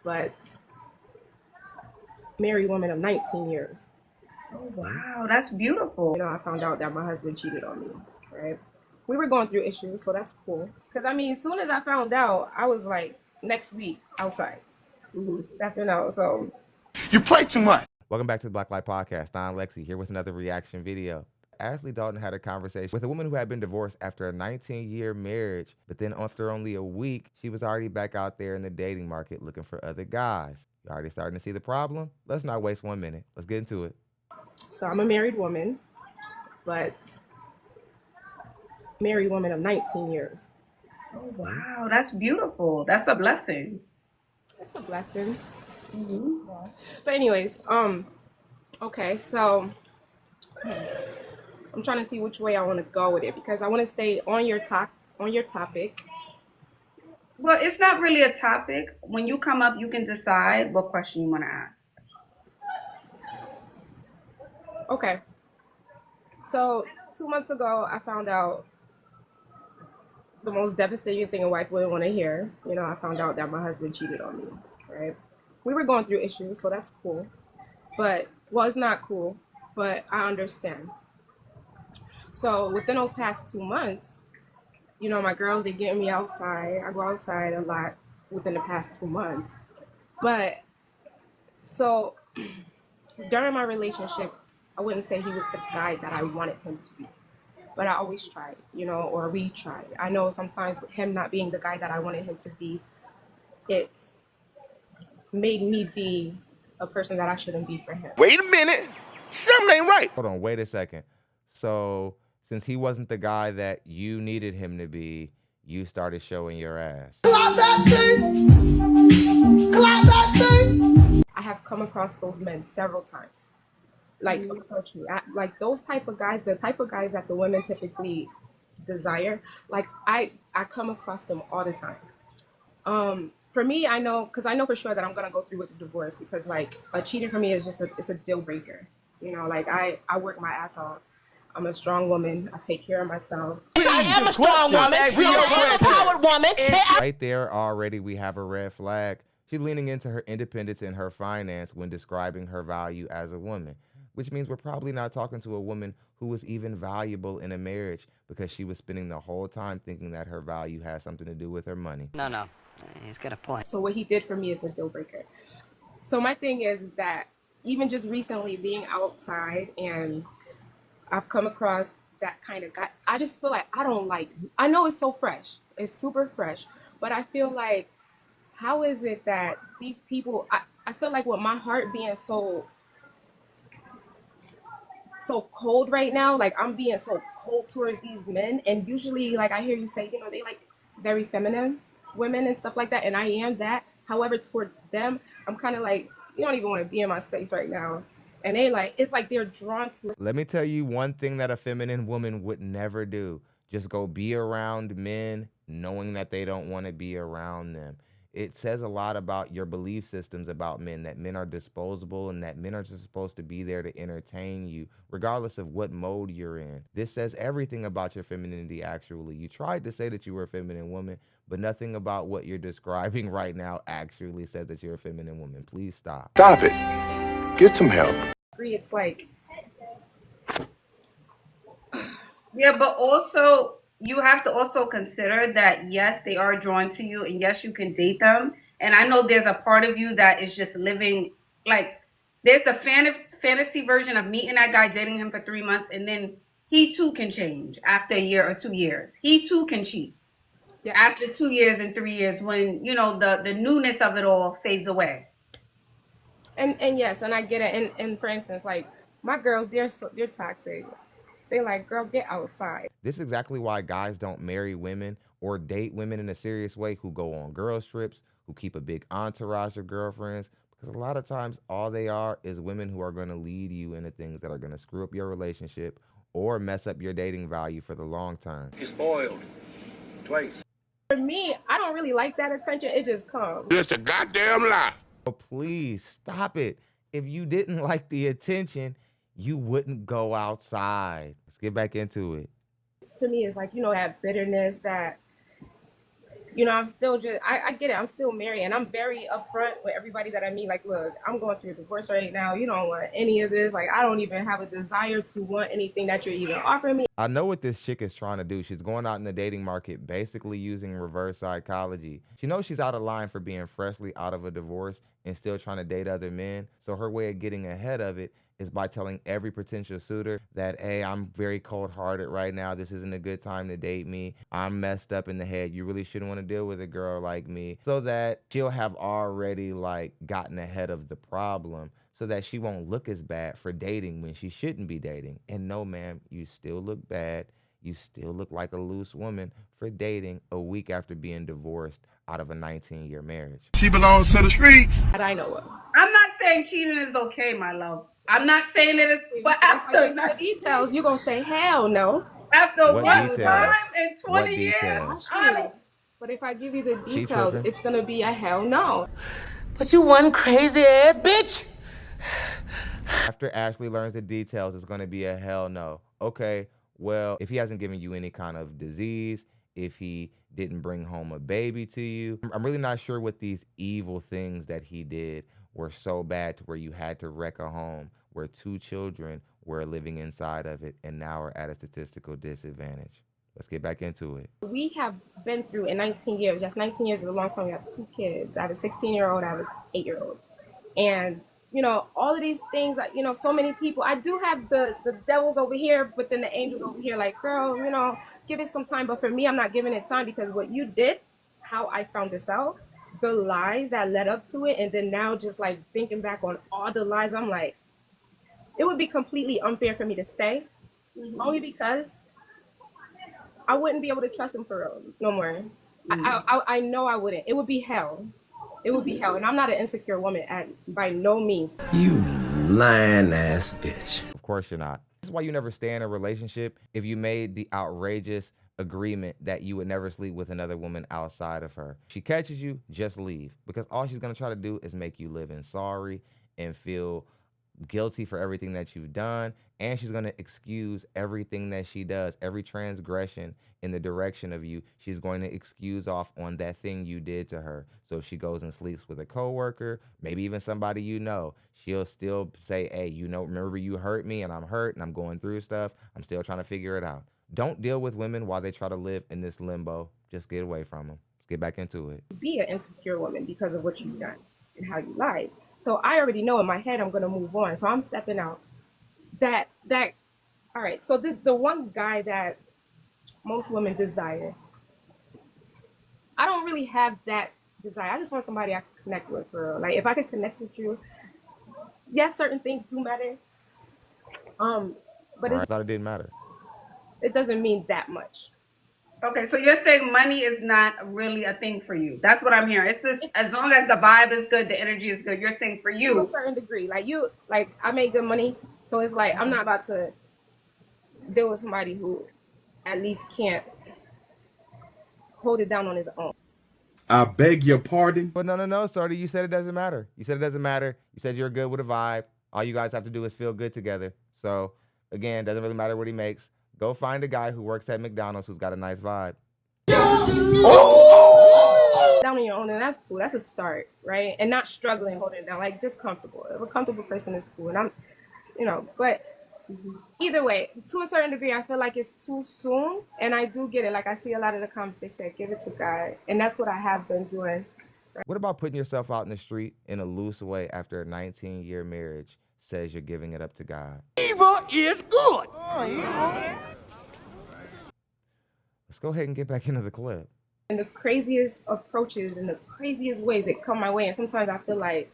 but married woman of 19 years. Oh, wow, that's beautiful. You know, I found out that my husband cheated on me, right? We were going through issues, so that's cool. Because, I mean, as soon as I found out, I was like, next week, outside. After now, so. You play too much. Welcome back to the Black Light Podcast. I'm here with another reaction video. Ashley Dalton had a conversation with a woman who had been divorced after a 19-year marriage, but then after only a week, she was already back out there in the dating market looking for other guys. You already starting to see the problem? Let's not waste 1 minute. Let's get into it. So I'm a married woman, but married woman of 19 years. Oh, wow, that's beautiful. That's a blessing. It's a blessing. But anyways, okay, so I'm trying to see which way I want to go with it because I want to stay on your topic. Well, it's not really a topic. When you come up, you can decide what question you want to ask. Okay. So 2 months ago, I found out the most devastating thing a wife wouldn't want to hear. You know, I found out that my husband cheated on me, right? We were going through issues, so that's cool. But, well, it's not cool, but I understand. So within those past 2 months, you know, my girls, they get me outside. I go outside a lot within the past 2 months. But, so during my relationship, I wouldn't say he was the guy that I wanted him to be. But I always tried, you know, or we tried. I know sometimes with him not being the guy that I wanted him to be, it made me be a person that I shouldn't be for him. Wait a minute. Something ain't right. Hold on, wait a second. So, since he wasn't the guy that you needed him to be, you started showing your ass. Clap that thing. Clap that thing. I have come across those men several times. Like, approach me. Like, those type of guys, the type of guys that the women typically desire, like, I come across them all the time. For me, I know, because I know for sure that I'm going to go through with the divorce because, like, a cheating for me is just it's a deal breaker. You know, like, I work my ass off. I'm a strong woman. I take care of myself. I am a strong woman. I am a powered woman. Right there already we have a red flag. She's leaning into her independence and her finance when describing her value as a woman, which means we're probably not talking to a woman who was even valuable in a marriage because she was spending the whole time thinking that her value has something to do with her money. No. He's got a point. So what he did for me is a deal breaker. So my thing is that even just recently being outside and I've come across that kind of guy, I just feel like I know it's so fresh. It's super fresh. But I feel like, how is it that these people, I feel like with my heart being so cold right now, like I'm being so cold towards these men, and usually like I hear you say, you know, they like very feminine women and stuff like that, and I am that. However, towards them, I'm kind of like, you don't even want to be in my space right now, and they like, it's like they're drawn to it. Let me tell you one thing that a feminine woman would never do. Just go be around men knowing that they don't want to be around them. It says a lot about your belief systems about men, that men are disposable and that men are just supposed to be there to entertain you, regardless of what mode you're in. This says everything about your femininity, actually. You tried to say that you were a feminine woman, but nothing about what you're describing right now actually says that you're a feminine woman. Please stop. Stop it. Get some help. It's like, Yeah, but also you have to also consider that, yes, they are drawn to you and yes, you can date them. And I know there's a part of you that is just living, like, there's the fantasy version of meeting that guy, dating him for 3 months, and then he too can change after a year or 2 years. He too can cheat. yeah. After 2 years and 3 years, when, you know, the newness of it all fades away. And yes, and I get it. And for instance, like my girls, they're toxic. They like, girl, get outside. This is exactly why guys don't marry women or date women in a serious way who go on girls trips, who keep a big entourage of girlfriends, because a lot of times all they are is women who are going to lead you into things that are going to screw up your relationship or mess up your dating value for the long term. You're spoiled. Twice. For me, I don't really like that attention. It just comes. It's a goddamn lie. So please stop it. If you didn't like the attention, you wouldn't go outside. Let's get back into it. To me, it's like, you know, that bitterness, that you know, I'm still just, I get it. I'm still married and I'm very upfront with everybody that I meet. Like, look, I'm going through a divorce right now. You don't want any of this. Like, I don't even have a desire to want anything that you're even offering me. I know what this chick is trying to do. She's going out in the dating market, basically using reverse psychology. She knows she's out of line for being freshly out of a divorce and still trying to date other men. So her way of getting ahead of it is by telling every potential suitor that, hey, I'm very cold-hearted right now. This isn't a good time to date me. I'm messed up in the head. You really shouldn't want to deal with a girl like me. So that she'll have already like gotten ahead of the problem, so that she won't look as bad for dating when she shouldn't be dating. And no, ma'am, you still look bad. You still look like a loose woman for dating a week after being divorced out of a 19-year marriage. She belongs to the streets. That I know of. I'm not saying cheating is okay, my love. I'm not saying it is, but If I after give you the details, you're gonna say hell no. after What one details? time in 20 What years, details? I don't. But if I give you the She details, tripping. it's gonna be a hell no. But you one crazy ass bitch. After Ashley learns the details, it's going to be a hell no. Okay, well, if he hasn't given you any kind of disease, if he didn't bring home a baby to you, I'm really not sure what these evil things that he did were so bad to where you had to wreck a home where 2 children were living inside of it and now are at a statistical disadvantage. Let's get back into it. We have been through in 19 years. Just 19 years is a long time. We have 2 kids. I have a 16-year-old. I have an 8-year-old. And you know, all of these things, you know, so many people, I do have the devils over here, but then the angels over here, like, girl, you know, give it some time. But for me, I'm not giving it time, because what you did, how I found this out, the lies that led up to it, and then now just like thinking back on all the lies, I'm like, it would be completely unfair for me to stay, only because I wouldn't be able to trust him for real no more. I know I wouldn't. It would be hell. It would be hell. And I'm not an insecure woman by no means. You lying ass bitch. Of course you're not. This is why you never stay in a relationship if you made the outrageous agreement that you would never sleep with another woman outside of her. She catches you, just leave. Because all she's going to try to do is make you live in sorry and feel guilty for everything that you've done. And she's going to excuse everything that she does, every transgression in the direction of you. She's going to excuse off on that thing you did to her. So if she goes and sleeps with a coworker, maybe even somebody you know, she'll still say, hey, you know, remember you hurt me and I'm hurt and I'm going through stuff. I'm still trying to figure it out. Don't deal with women while they try to live in this limbo. Just get away from them. Let's get back into it. Be an insecure woman because of what you've done and how you lied. So I already know in my head I'm going to move on. So I'm stepping out. All right. So the one guy that most women desire, I don't really have that desire. I just want somebody I can connect with, girl. Like, if I could connect with you, yes, certain things do matter. But I thought it didn't matter. It doesn't mean that much. Okay, so you're saying money is not really a thing for you. That's what I'm hearing. It's just as long as the vibe is good, the energy is good. You're saying for you. To a certain degree. Like I make good money. So it's like, I'm not about to deal with somebody who at least can't hold it down on his own. I beg your pardon. But no, Sardi, you said it doesn't matter. You said it doesn't matter. You said you're good with a vibe. All you guys have to do is feel good together. So, again, doesn't really matter what he makes. Go find a guy who works at McDonald's who's got a nice vibe. Down on your own, and that's cool. That's a start, right? And not struggling holding it down, like just comfortable. If a comfortable person is cool, and I'm, you know, but either way, to a certain degree, I feel like it's too soon, and I do get it. Like, I see a lot of the comments, they say, give it to God, and that's what I have been doing. What about putting yourself out in the street in a loose way after a 19-year marriage says you're giving it up to God? Evil is good. Let's go ahead and get back into the clip. And the craziest approaches and the craziest ways that come my way, and sometimes I feel like,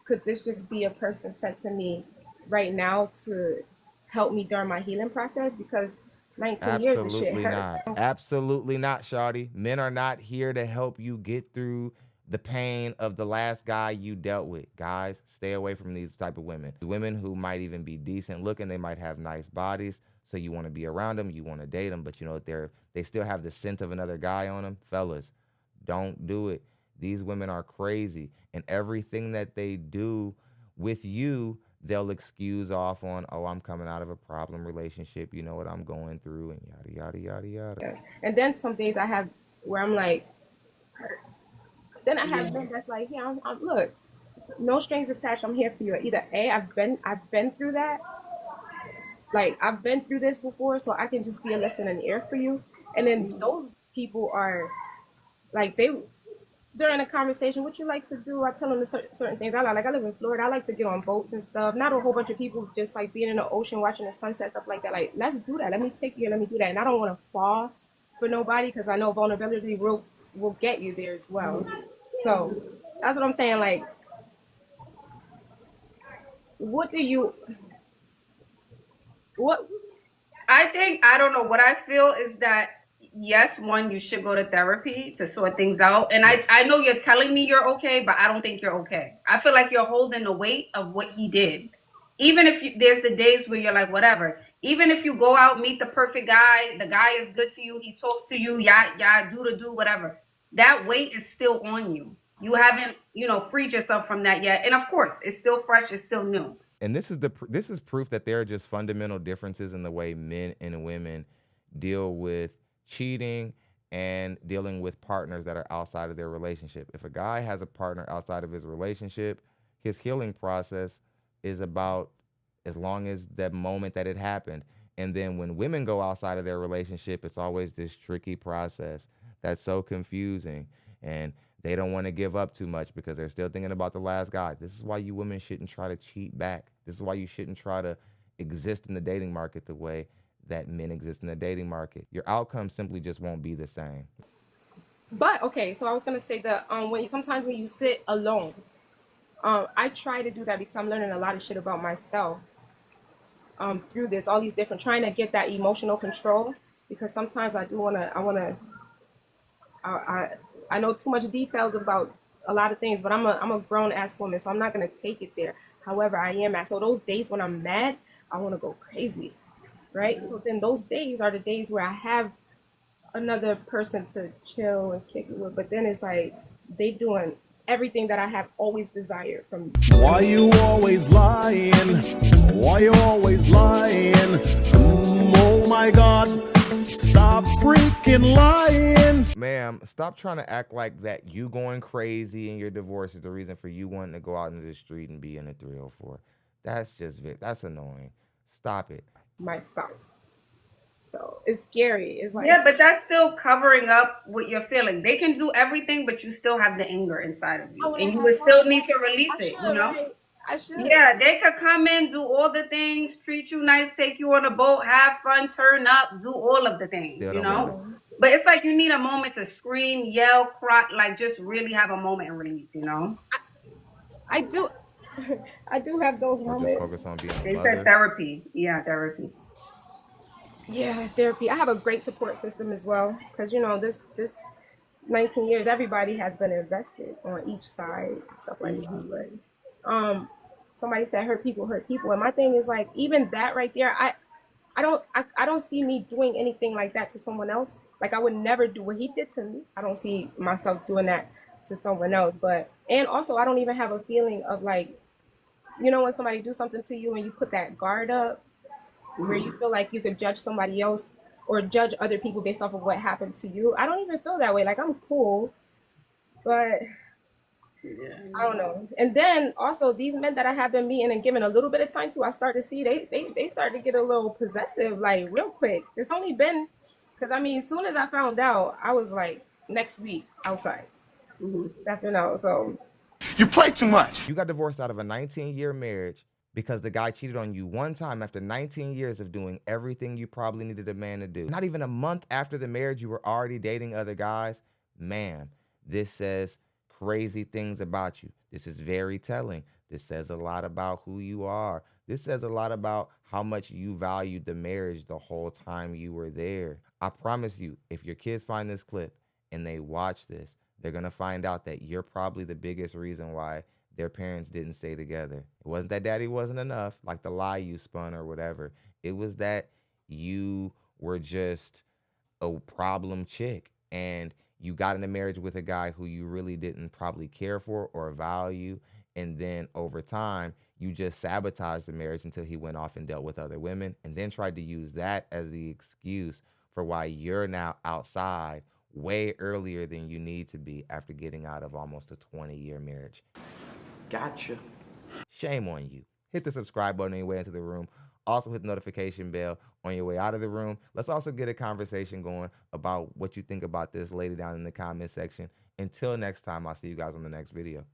could this just be a person sent to me right now to help me during my healing process? Because 19 years, this shit hurts. Absolutely not, shawty. Men are not here to help you get through the pain of the last guy you dealt with. Guys, stay away from these type of women. Women who might even be decent looking, they might have nice bodies, so you want to be around them, you want to date them, but you know they still have the scent of another guy on them. Fellas, don't do it. These women are crazy, and everything that they do with you, they'll excuse off on, oh, I'm coming out of a problem relationship, you know what I'm going through, and yada, yada, yada, yada. And then some days I have where I'm like, hurt. Then I have men that's like, yeah, look, no strings attached. I'm here for you. Either A, I've been through that. Like I've been through this before, so I can just be a listening ear for you. And then those people are like they during a conversation, what you like to do? I tell them certain things. I live in Florida. I like to get on boats and stuff. Not a whole bunch of people just like being in the ocean, watching the sunset, stuff like that. Like, let's do that. Let me take you. Let me do that. And I don't want to fall for nobody because I know vulnerability will get you there as well. So that's what I'm saying. Like, what I think, I don't know, what I feel is that yes, one, you should go to therapy to sort things out. And I know you're telling me you're okay, but I don't think you're okay. I feel like you're holding the weight of what he did. Even if there's the days where you're like, whatever. Even if you go out, meet the perfect guy, the guy is good to you, he talks to you, yeah, do whatever. That weight is still on you. You haven't, freed yourself from that yet. And of course, it's still fresh, it's still new. And this is proof that there are just fundamental differences in the way men and women deal with cheating and dealing with partners that are outside of their relationship. If a guy has a partner outside of his relationship, his healing process is about as long as the moment that it happened. And then when women go outside of their relationship, it's always this tricky process that's so confusing. And they don't want to give up too much because they're still thinking about the last guy. This is why you women shouldn't try to cheat back. This is why you shouldn't try to exist in the dating market the way that men exist in the dating market. Your outcome simply just won't be the same. But okay, so I was gonna say that sometimes when you sit alone, I try to do that because I'm learning a lot of shit about myself through this, all these different, trying to get that emotional control, because sometimes I know too much details about a lot of things, but I'm a grown ass woman, so I'm not gonna take it there. However, I am mad. So those days when I'm mad, I want to go crazy, right? So then those days are the days where I have another person to chill and kick it with, but then it's like they doing everything that I have always desired from me. Why you always lying? Why you always lying? Oh my God, stop freaking lying. Ma'am, stop trying to act like that you going crazy and your divorce is the reason for you wanting to go out into the street and be in a 304. That's annoying. Stop it. My spouse. So it's scary. It's like, yeah, but that's still covering up what you're feeling. They can do everything, but you still have the anger inside of you, and you would still need to release it. Right? I should. Yeah, they could come in, do all the things, treat you nice, take you on a boat, have fun, turn up, do all of the things, But it's like you need a moment to scream, yell, cry, like just really have a moment and release, I do. I do have those moments. Just focus on being a They mother. said therapy. Yeah, therapy. Yeah, therapy. I have a great support system as well, because this 19 years, everybody has been invested on each side, stuff like that. But somebody said hurt people, and my thing is like, even that right there, I don't see me doing anything like that to someone else. Like I would never do what he did to me. I don't see myself doing that to someone else. And also I don't even have a feeling of like, when somebody do something to you and you put that guard up, where you feel like you could judge somebody else or judge other people based off of what happened to you. I don't even feel that way. Like I'm cool, but I don't know. And then also these men that I have been meeting and giving a little bit of time to, I start to see they start to get a little possessive, like real quick. It's only been, because as soon as I found out, I was like next week outside. After so You play too much. You got divorced out of a 19-year marriage because the guy cheated on you one time after 19 years of doing everything you probably needed a man to do. Not even a month after the marriage, you were already dating other guys. Man, this says crazy things about you. This is very telling. This says a lot about who you are. This says a lot about how much you valued the marriage the whole time you were there. I promise you, if your kids find this clip and they watch this, they're going to find out that you're probably the biggest reason why their parents didn't stay together. It wasn't that daddy wasn't enough, like the lie you spun or whatever. It was that you were just a problem chick and you got in a marriage with a guy who you really didn't probably care for or value. And then over time, you just sabotaged the marriage until he went off and dealt with other women and then tried to use that as the excuse for why you're now outside way earlier than you need to be after getting out of almost a 20-year marriage. Gotcha. Shame on you. Hit the subscribe button on your way into the room. Also hit the notification bell on your way out of the room. Let's also get a conversation going about what you think about this. Lay it down in the comment section. Until next time, I'll see you guys on the next video.